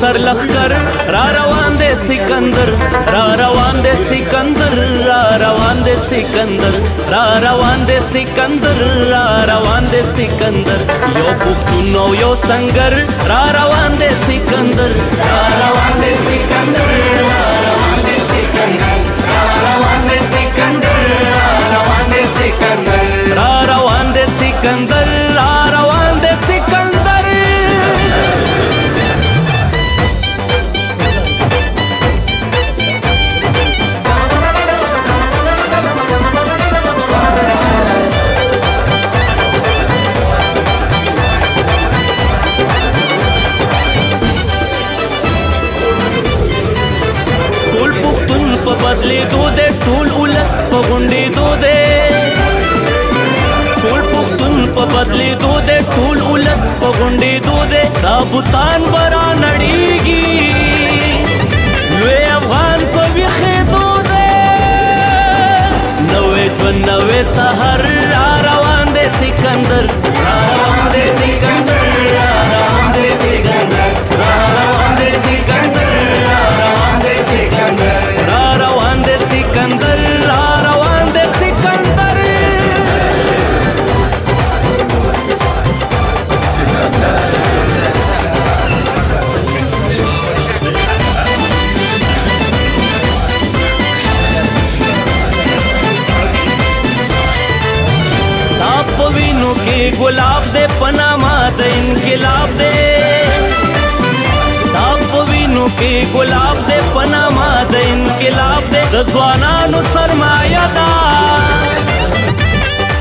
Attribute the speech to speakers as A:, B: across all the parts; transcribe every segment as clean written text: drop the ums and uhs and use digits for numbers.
A: सर लखकर रा रवान दे सिकंदर, रा रवान दे सिकंदर, रा रवान दे सिकंदर, रा रवान दे सिकंदर, रा रवान दे सिकंदर। यो पुख्तूनो यो संगर रा रवान दे सिकंदर, रा रवान दे सिकंदर, रा रवान दे सिकंदर, रा रवान दे सिकंदर, रा रवान दे सिकंदर, रा रवान दे सिकंदर, रा रवान दे सिकंदर। बदली दो दे टूल उलस पगुंडी दो दे, टूल पुख्तून प बदली दो दे टूल उलस पगुंडी दो दे। ताबुतान बरा नड़ीगी वे अफगान को विखे दो दे, नवे जवन नवे सहर रा रवान दे सिकंदर, रा रवान दे सिकंदर, रा रवान दे सिकंदर, रा रवान दे सिकंदर, रा रवान दे सिकंदर, रा रवान दे सिकंदर, रा रवान दे सिकंदर। तापवीनु के गुलाब दे पनामा दे इनकिलाब दे, तापवीनु के गुलाब दे पनामा दे इनकिलाब दे। जवानानु सरमायादा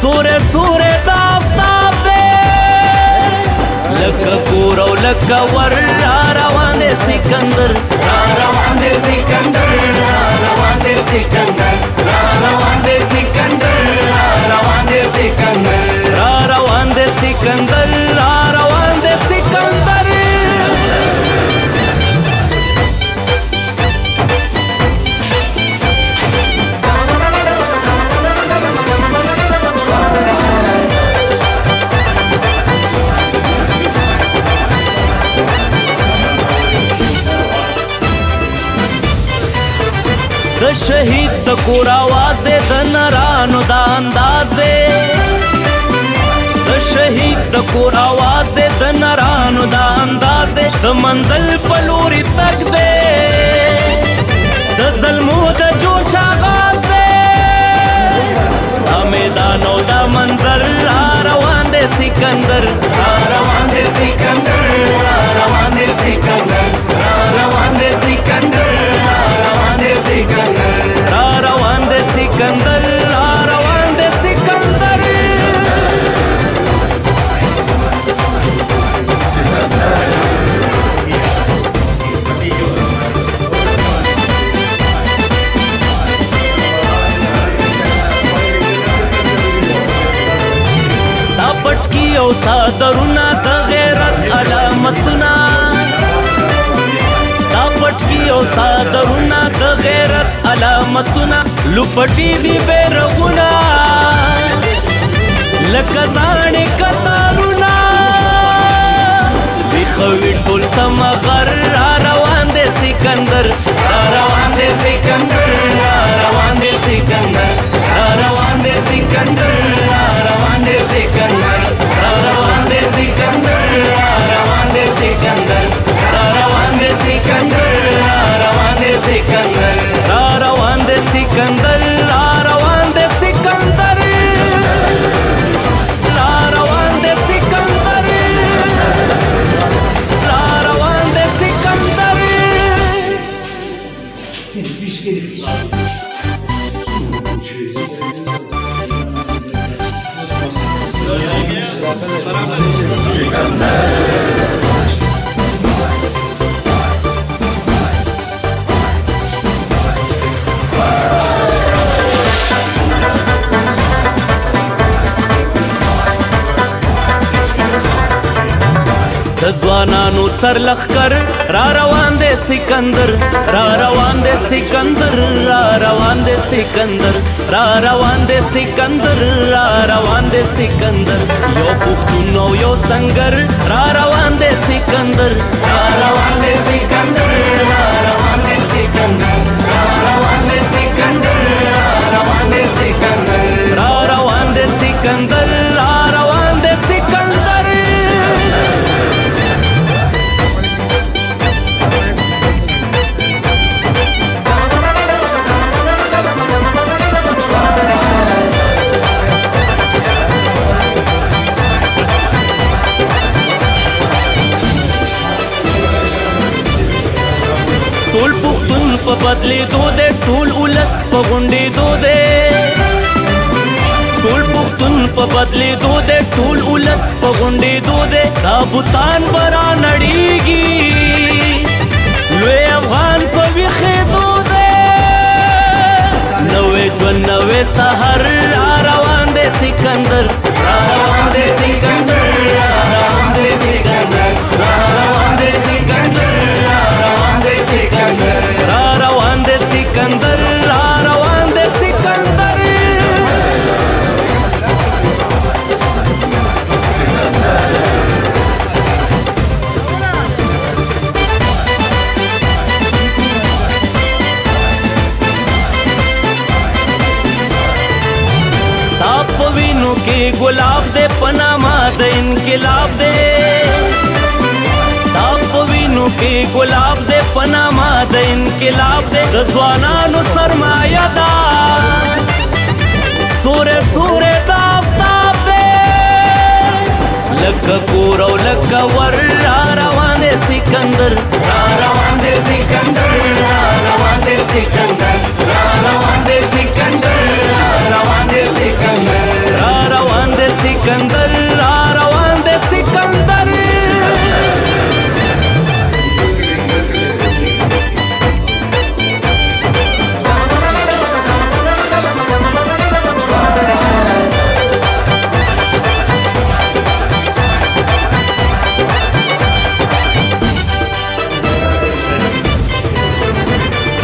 A: सूरे सूरे दाफ्ताब दे, लका कूरो लका वर रा रवान दे सिकंदर, रा रवान दे सिकंदर, रा रवान दे सिकंदर, रा रवान दे सिकंदर, रा रवान दे सिकंदर, रा रवान दे सिकंदर, रा रवान दे सिकंदर। द शहीद द कोर आवाज दे द नरानो दा अंदाज दे, द शहीद द कोर आवाज दे द नरानो दा अंदाज दे। द मंजिल पलूरी तक दे द ज़ल्मो द जोश आगाज दे, मैदानो दा मंजर रा रवान दे सिकंदर, रा रवान दे सिकंदर, रा रवान दे सिकंदर, रा रवान दे सिकंदर, रा रवान दे सिकंदर, रा रवान दे सिकंदर, रा रवान दे सिकंदर। तापटकी औ सादरुना द गैरत अलामतुना, तापटकी औ सादरुना द गैरत अलामतुना। लुपटी दी बेरगुना लका जाने कतारुना, बिखवी टुल समगर रा रवान दे सिकंदर, रा रवान दे सिकंदर, रा रवान दे सिकंदर, रा रवान दे सिकंदर, रा रवान दे सिकंदर, रा रवान दे सिकंदर, रा रवान दे सिकंदर, रा रवान दे सिकंदर, रा रवान दे सिकंदर, रा रवान दे सिकंदर, रा रवान दे सिकंदर, रा रवान दे सिकंदर, रा रवान दे सिकंदर। जवानानु सर लखकर रा रवान दे सिकंदर, रा रवान दे सिकंदर, रा रवान दे सिकंदर را روان دے سکندر را روان دے سکندر یو پختون او یو سنگر را روان دے سکندر را روان دے سکندر را روان دے سکندر را روان دے سکندر را روان دے سکندر را روان دے سکندر را روان دے سکندر ټول پختون په بدلې دو دے ټول ولس په غونډې دو دے ټول پختون په بدلې دو دے ټول ولس په غونډې دو دے دا بوتان برا نړیږي لوی افغان په ویښې دو دے نوې ژوند نوې سحر را روان دے سکندر را روان دے سکندر را روان دے سکندر را روان دے سکندر را روان دے سکندر را روان دے سکندر را روان دے سکندر ताप वीनू के गुलाब दे पनामा दे इनकलाब दे ताप वीनू के गुलाब दे पनामा दे इनकलाब दे रजवानानु सरमाया दा सूरे सूरे दाफ्ताब दे लक्का कोरव लक्का वर रा रवान दे सिकंदर रा रवान दे सिकंदर रा रवान दे सिकंदर रा रवान दे सिकंदर रा रवान दे सिकंदर रा रवान दे सिकंदर रा रवान दे सिकंदर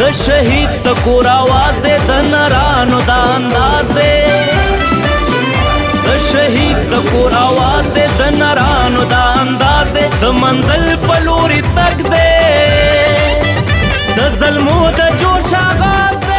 A: د شهید د کور आवाज دے د نرانو د انداز دے د شهید د کور आवाज دے د نرانو د انداز دے د منزل په لوري تک دے د ظلمو د جوش آغاز دے